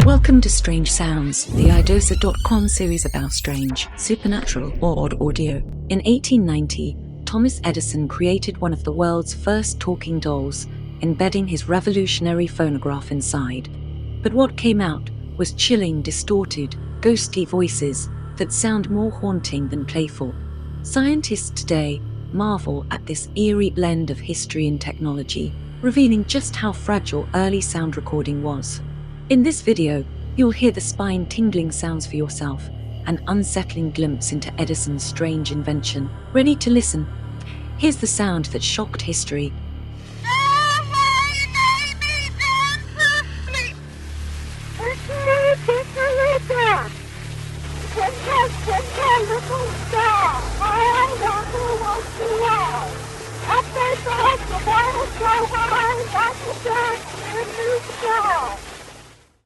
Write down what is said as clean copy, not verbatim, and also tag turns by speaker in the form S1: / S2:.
S1: Welcome to Strange Sounds, the iDoser.com series about strange, supernatural, or odd audio. In 1890, Thomas Edison created one of the world's first talking dolls, embedding his revolutionary phonograph inside. But what came out was chilling, distorted, ghostly voices that sound more haunting than playful. Scientists today marvel at this eerie blend of history and technology, revealing just how fragile early sound recording was. In this video, you'll hear the spine-tingling sounds for yourself, an unsettling glimpse into Edison's strange invention. Ready to listen? Here's the sound that shocked history.
S2: Update the Bible show, that's the